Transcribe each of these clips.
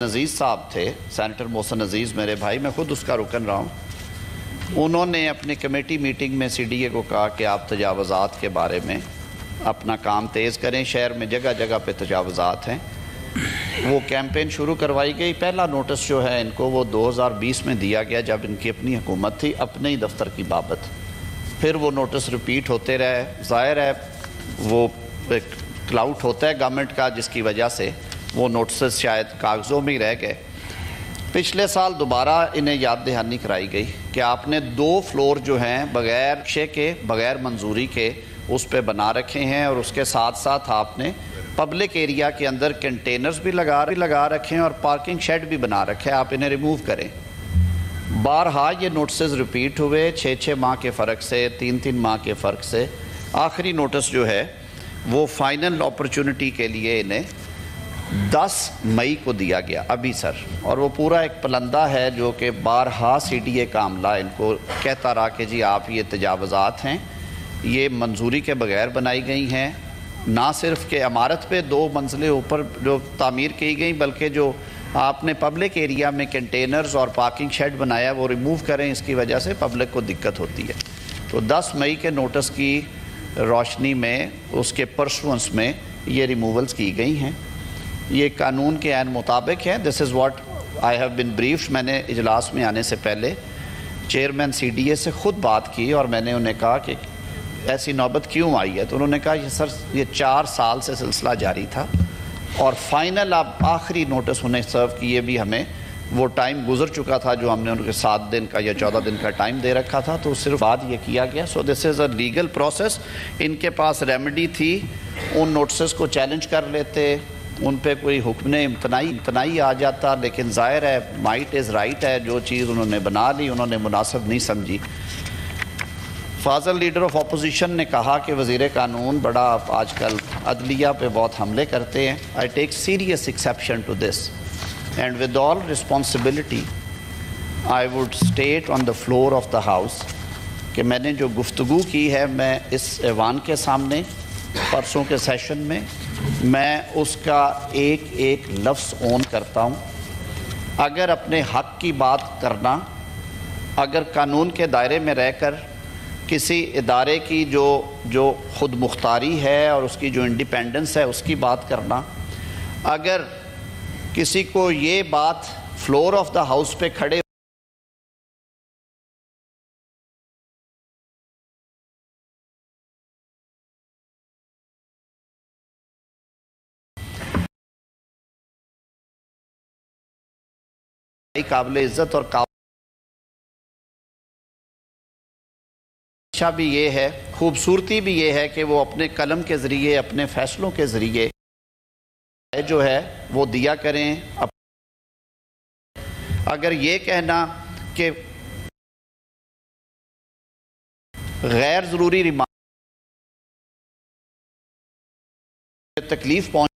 عزیز صاحب تھے، سینیٹر محسن عزیز میرے بھائی، میں خود اس کا رکن رہا ہوں۔ انہوں نے اپنی کمیٹی میٹنگ میں سی ڈی اے کو کہا کہ آپ تجاوزات کے بارے میں اپنا کام تیز کریں، شہر میں جگہ جگہ پہ تجاوزات ہیں۔ وہ کیمپین شروع کروائی گئی۔ پہلا نوٹس جو ہے ان کو وہ 2020 میں دیا گیا جب ان کی اپنی حکومت تھی، اپنے ہی دفتر کی بابت۔ پھر وہ نوٹس ریپیٹ ہوتے رہے۔ ظاہر ہے وہ ایک کلاؤٹ ہوتا ہے گورنمنٹ کا، جس کی وجہ سے وہ نوٹسز شاید کاغذوں میں ہی رہ گئے۔ پچھلے سال دوبارہ انہیں یاد دہانی کرائی گئی کہ آپ نے 2 فلور جو ہیں بغیر نقشے کے، بغیر منظوری کے اس پہ بنا رکھے ہیں، اور اس کے ساتھ ساتھ آپ نے پبلک ایریا کے اندر کنٹینرز بھی لگا رکھے ہیں اور پارکنگ شیڈ بھی بنا رکھے ہیں، آپ انہیں ریموو کریں۔ بارہا یہ نوٹسز ریپیٹ ہوئے 6 ماہ کے فرق سے، 3 ماہ کے فرق سے۔ آخری نوٹس جو ہے وہ فائنل اپرچونٹی کے لیے انہیں 10 مئی کو دیا گیا ابھی سر، اور وہ پورا ایک پلندہ ہے جو کہ بارہا سی ڈی اے کا عملہ ان کو کہتا رہا کہ جی آپ یہ تجاوزات ہیں، یہ منظوری کے بغیر بنائی گئی ہیں۔ نہ صرف کہ عمارت پہ 2 منزلیں اوپر جو تعمیر کی گئی، بلکہ جو آپ نے پبلک ایریا میں کنٹینرز اور پارکنگ شیڈ بنایا وہ ریموو کریں، اس کی وجہ سے پبلک کو دقت ہوتی ہے۔ تو 10 مئی کے نوٹس کی روشنی میں، اس کے پرسوانس میں یہ ریموولز کی گئی ہیں۔ یہ قانون کے عین مطابق ہے۔ This is what I have been briefed. میں نے اجلاس میں آنے سے پہلے چیئرمین سی ڈی اے سے خود بات کی اور میں نے انہیں کہا کہ ایسی نوبت کیوں آئی ہے، تو انہوں نے کہا یہ سر یہ 4 سال سے سلسلہ جاری تھا، اور فائنل اب آخری نوٹس انہیں سرو کیے بھی ہمیں وہ ٹائم گزر چکا تھا جو ہم نے ان کے 7 دن کا یا 14 دن کا ٹائم دے رکھا تھا، تو صرف بعد یہ کیا گیا۔ سو دس از اے لیگل پروسیس۔ ان کے پاس ریمیڈی تھی، ان نوٹسز کو چیلنج کر لیتے، ان پہ کوئی حکم امتناعی آ جاتا، لیکن ظاہر ہے مائٹ از رائٹ ہے، جو چیز انہوں نے بنا لی انہوں نے مناسب نہیں سمجھی۔ فاضل لیڈر آف اپوزیشن نے کہا کہ وزیر قانون بڑا آج کل عدلیہ پہ بہت حملے کرتے ہیں۔ I take serious exception to this and with all responsibility I would state on the floor of the house کہ میں نے جو گفتگو کی ہے میں اس ایوان کے سامنے پرسوں کے سیشن میں اس کا ایک لفظ اون کرتا ہوں۔ اگر اپنے حق کی بات کرنا، اگر قانون کے دائرے میں رہ کر کسی ادارے کی جو خود مختاری ہے اور اس کی جو انڈیپینڈنس ہے اس کی بات کرنا، اگر کسی کو یہ بات فلور آف دا ہاؤس پہ کھڑے قابل عزت اور بھی یہ ہے، خوبصورتی بھی یہ ہے کہ وہ اپنے قلم کے ذریعے، اپنے فیصلوں کے ذریعے جو ہے وہ دیا کریں۔ اگر یہ کہنا کہ غیر ضروری ریمارک تکلیف پہنچ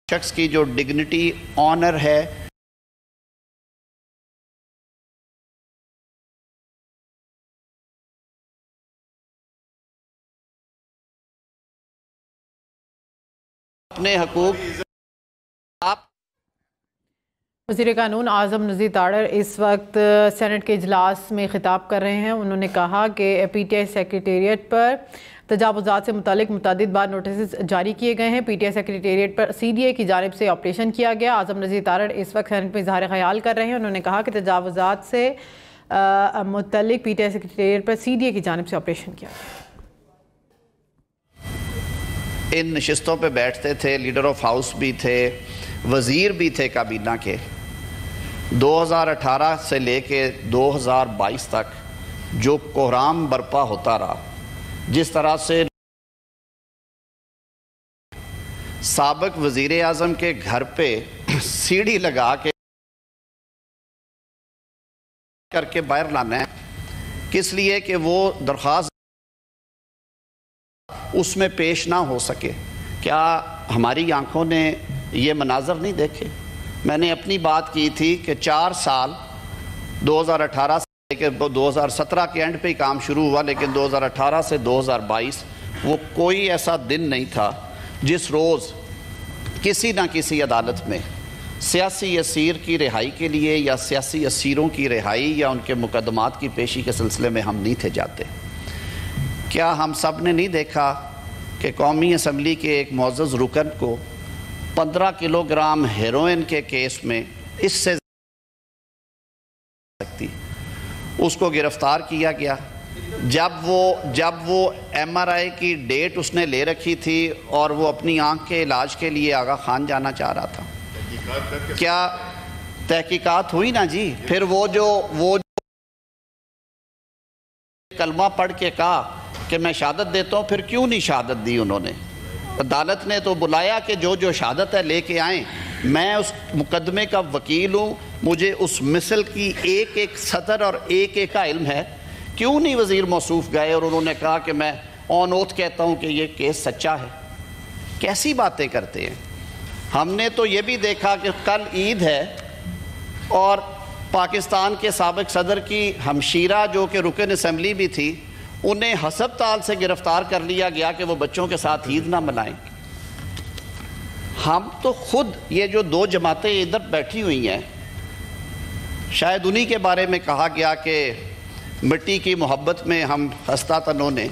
شخص کی جو ڈگنیٹی، آنر ہے، اپنے حقوق وزیر قانون اعظم نذیر تاڑر اس وقت سینٹ کے اجلاس میں خطاب کر رہے ہیں۔ انہوں نے کہا کہ پی ٹی آئی سیکریٹریٹ پر تجاوزات سے متعلق متعدد بار نوٹسز جاری کیے گئے ہیں۔ پی ٹی آئی سیکریٹریٹ پر سی ڈی اے کی جانب سے آپریشن کیا گیا۔ اعظم نذیر تاڑر اس وقت سینٹ میں اظہار خیال کر رہے ہیں۔ انہوں نے کہا کہ تجاوزات سے متعلق پی ٹی آئی سیکریٹریٹ پر سی ڈی اے کی جانب سے آپریشن کیا گیا۔ ان نشستوں پہ بیٹھتے تھے، لیڈر آف ہاؤس بھی تھے، وزیر بھی تھے کابینہ کے۔ 2018 سے لے کے 2022 تک جو کوہرام برپا ہوتا رہا، جس طرح سے سابق وزیر اعظم کے گھر پہ سیڑھی لگا کے کر کے باہر لانا ہے، کس لیے کہ وہ درخواست اس میں پیش نہ ہو سکے۔ کیا ہماری آنکھوں نے یہ مناظر نہیں دیکھے؟ میں نے اپنی بات کی تھی کہ 4 سال 2018 سے لے کے 2017 کے اینڈ پہ ہی کام شروع ہوا، لیکن 2018 سے 2022 وہ کوئی ایسا دن نہیں تھا جس روز کسی نہ کسی عدالت میں سیاسی اسیر کی رہائی کے لیے یا سیاسی اسیروں کی رہائی یا ان کے مقدمات کی پیشی کے سلسلے میں ہم نہیں تھے جاتے؟ کیا ہم سب نے نہیں دیکھا کہ قومی اسمبلی کے ایک معزز رکن کو 15 کلو گرام ہیروئن کے کیس میں اس سے سکتی اس کو گرفتار کیا گیا جب وہ ایم آر آئی کی ڈیٹ اس نے لے رکھی تھی اور وہ اپنی آنکھ کے علاج کے لیے آغا خان جانا چاہ رہا تھا؟ کیا تحقیقات ہوئی نا جی؟ پھر وہ جو کلمہ پڑھ کے کہا کہ میں شہادت دیتا ہوں، پھر کیوں نہیں شہادت دی انہوں نے؟ عدالت نے تو بلایا کہ جو شہادت ہے لے کے آئیں، میں اس مقدمے کا وکیل ہوں، مجھے اس مثل کی ایک ایک سطر اور ایک ایک کا علم ہے۔ کیوں نہیں وزیر موصوف گئے اور انہوں نے کہا کہ میں آن اوتھ کہتا ہوں کہ یہ کیس سچا ہے؟ کیسی باتیں کرتے ہیں؟ ہم نے تو یہ بھی دیکھا کہ کل عید ہے اور پاکستان کے سابق صدر کی ہمشیرہ جو کہ رکن اسمبلی بھی تھی، انہیں ہسپتال سے گرفتار کر لیا گیا کہ وہ بچوں کے ساتھ عید نہ منائیں۔ ہم تو خود یہ جو 2 جماعتیں ادھر بیٹھی ہوئی ہیں، شاید انہی کے بارے میں کہا گیا کہ مٹی کی محبت میں ہم ہستہ تنوں نے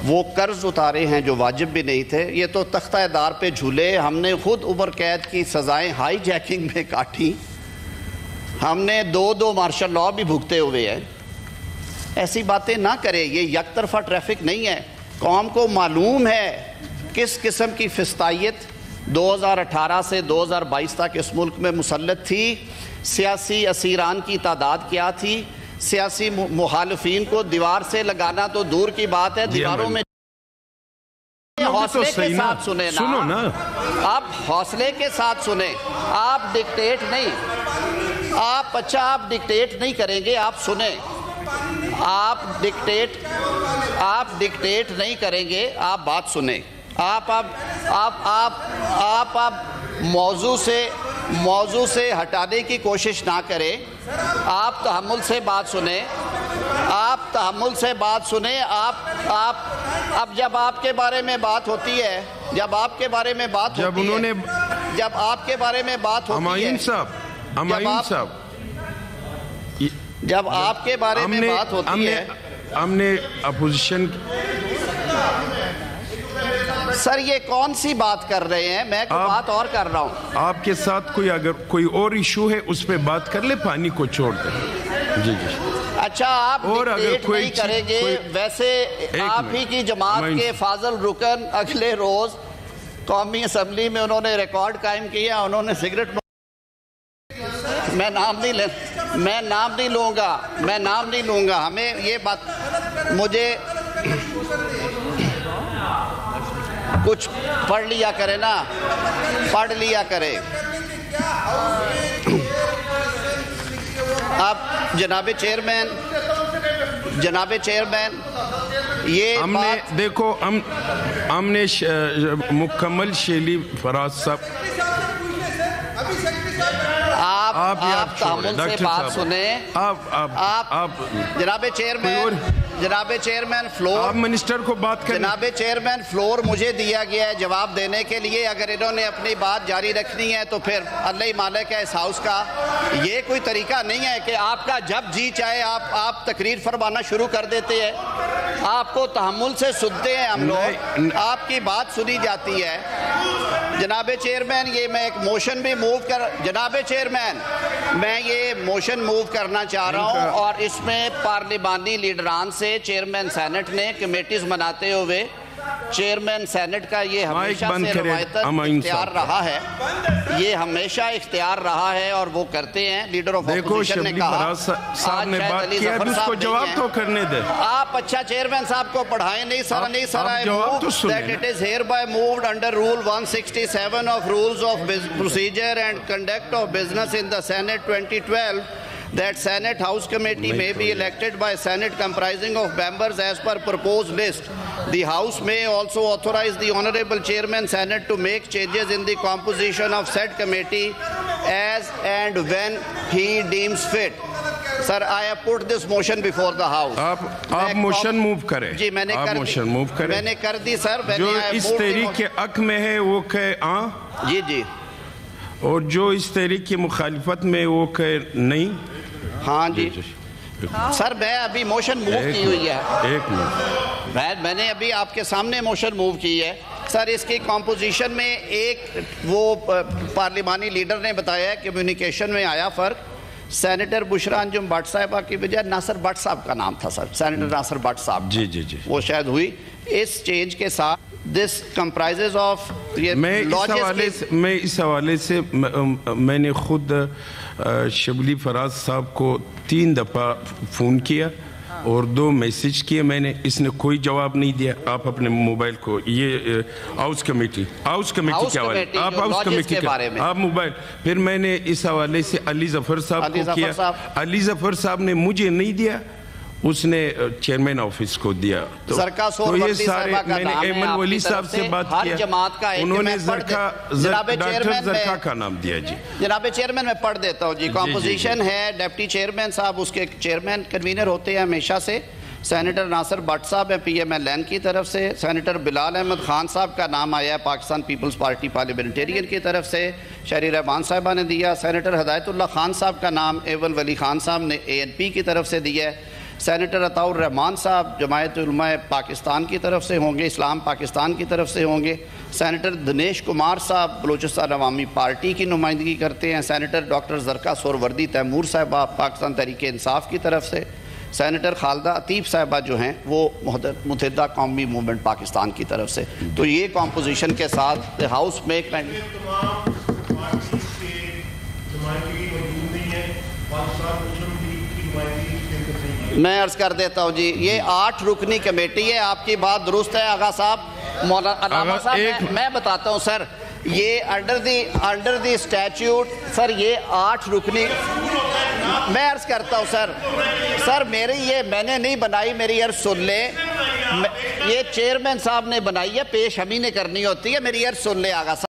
وہ قرض اتارے ہیں جو واجب بھی نہیں تھے۔ یہ تو تختہ دار پہ جھولے، ہم نے خود عمر قید کی سزائیں ہائی جیکنگ میں کاٹی، ہم نے 2 مارشل لاء بھی بھگتے ہوئے ہیں۔ ایسی باتیں نہ کرے، یہ یک طرفہ ٹریفک نہیں ہے۔ قوم کو معلوم ہے کس قسم کی فسطائیت 2018 سے 2022 تک اس ملک میں مسلط تھی، سیاسی اسیران کی تعداد کیا تھی، سیاسی مخالفین کو دیوار سے لگانا تو دور کی بات ہے، دیواروں میں حوصلے کے ساتھ سنیں نا، آپ حوصلے کے ساتھ سنیں، آپ ڈکٹیٹ نہیں کریں گے، آپ سنیں، آپ ڈکٹیٹ نہیں کریں گے، آپ بات سنیں، آپ موضوع سے ہٹانے کی کوشش نہ کریں، آپ تحمل سے بات سنیں، اب جب آپ کے بارے میں بات ہوتی ہے، جب آپ کے بارے میں بات ہوتی ہے ہم نے اپوزیشن سر یہ کون سی بات کر رہے ہیں؟ میں کوئی بات اور کر رہا ہوں۔ آپ کے ساتھ اگر کوئی اور ایشو ہے اس پہ بات کر لے، پانی کو چھوڑ دیں۔ جی اچھا، آپ ڈکٹیٹ نہیں کریں گے، ویسے آپ ہی کی جماعت کے فاضل رکن اگلے روز قومی اسمبلی میں انہوں نے ریکارڈ قائم کیا، انہوں نے سگریٹ میں نام نہیں لوں گا، ہمیں یہ بات، مجھے کچھ پڑھ لیا کرے نا، پڑھ لیا کرے۔ اب جناب چیئرمین یہ دیکھو، ہم نے مکمل شیلی فراز صاحب، آپ تحمل سے بات سنیں، آپ جناب چیئرمین فلور، آپ منسٹر کو بات کریں۔ جناب چیئرمین فلور مجھے دیا گیا ہے جواب دینے کے لیے، اگر انہوں نے اپنی بات جاری رکھنی ہے تو پھر اللہ ہی مالک ہے اس ہاؤس کا۔ یہ کوئی طریقہ نہیں ہے کہ آپ کا جب جی چاہے آپ تقریر فرمانا شروع کر دیتے ہیں۔ آپ کو تحمل سے سنتے ہیں ہم لوگ، آپ کی بات سنی جاتی ہے۔ جناب چیئرمین یہ میں ایک موشن بھی جناب چیئرمین میں یہ موشن موو کرنا چاہ رہا ہوں، اور اس میں پارلیمانی لیڈران سے چیئرمین سینٹ نے کمیٹیز مناتے ہوئے، چیئرمین سینٹ کا یہ ہمیشہ سے روایتاً اختیار رہا ہے، یہ ہمیشہ اختیار رہا ہے اور وہ کرتے ہیں۔ لیڈر آف اپوزیشن نے کہا، صاحب نے بات کیا ہے، اس کو جواب تو کرنے دیں۔ آپ اچھا چیئرمین صاحب کو پڑھائیں۔ نہیں سر I move that it is hereby moved under Rule 167 of Rules of Procedure and Conduct of Business in the Senate 2012 that Senate House Committee may be elected by Senate comprising of members as per proposed list. The House may also authorize the Honorable Chairman Senate to make changes in the composition of said committee as and when he deems fit. Sir I have put this motion before the house. آپ motion move کریں. جی میں نے کر دی سر. جو اس تحریک کے حق میں ہے وہ کہ جی جی, اور جو اس تحریک کی مخالفت میں وہ کہ نہیں. ہاں جی سر, میں ابھی موشن موو کی ہوئی ہے. ایک منٹ, میں نے ابھی آپ کے سامنے موشن موو کی ہے سر. اس کی کمپوزیشن میں ایک وہ پارلیمانی لیڈر نے بتایا ہے کمیونیکیشن میں آیا فرق. سینیٹر بشرا انجم بٹ صاحبہ کی بجائے ناصر بٹ صاحب کا نام تھا سر, سینیٹر ناصر بٹ صاحب. جی جی جی, وہ شاید ہوئی. اس چینج کے ساتھ دس کمپرائزز آف, میں اس حوالے سے میں نے خود شبلی فراز صاحب کو 3 دفعہ فون کیا اور 2 میسج کیے میں نے. اس نے کوئی جواب نہیں دیا. آپ اپنے موبائل کو یہ ہاؤس کمیٹی کے حوالے, آپ ہاؤس کمیٹی کے آپ موبائل, پھر میں نے اس حوالے سے علی ظفر صاحب کو کیا. علی ظفر صاحب نے مجھے نہیں دیا, اس نے چیئرمین آفس کو دیا. تو یہ سارے میں نے ایمن ولی صاحب سے بات کیا, انہوں نے ڈاکٹر زرکا کا نام دیا. جی جناب چیئرمین میں پڑھ دیتا ہوں جی. کمپوزیشن ہے ڈیپٹی چیئرمین صاحب, اس کے چیئرمین کنوینر ہوتے ہیں ہمیشہ سے سینیٹر ناصر بٹ صاحب ہیں پی ایم ایل این کی طرف سے. سینیٹر بلال احمد خان صاحب کا نام آیا ہے پاکستان پیپلز پارٹی پارلیمنٹیرین کی طرف سے, شہری رحمان صاحبہ نے دیا. سینیٹر ہدایت اللہ خان صاحب کا نام ایول ولی خان صاحب نے اے این پی کی طرف سے دیا ہے. سینیٹر عطاء الرحمان صاحب جماعت علماء پاکستان کی طرف سے ہوں گے, اسلام پاکستان کی طرف سے ہوں گے. سینیٹر دنیش کمار صاحب بلوچستان عوامی پارٹی کی نمائندگی کرتے ہیں. سینیٹر ڈاکٹر زرکا سوروردی تیمور صاحبہ پاکستان تحریک انصاف کی طرف سے. سینیٹر خالدہ عتیب صاحبہ جو ہیں وہ متحدہ قومی موومنٹ پاکستان کی طرف سے. تو یہ کمپوزیشن کے ساتھ ہاؤس میں میں عرض کر دیتا ہوں جی, یہ 8 رکنی کمیٹی ہے. آپ کی بات درست ہے آغا صاحب, مولانا صاحب. میں بتاتا ہوں سر, یہ انڈر دی اسٹیچیوٹ سر یہ 8 رکنی, میں عرض کرتا ہوں سر میری یہ میں نے نہیں بنائی, میری عرض سن لیں. یہ چیئرمین صاحب نے بنائی ہے, پیش ہمیں نے کرنی ہوتی ہے. میری عرض سن لیں آغا صاحب.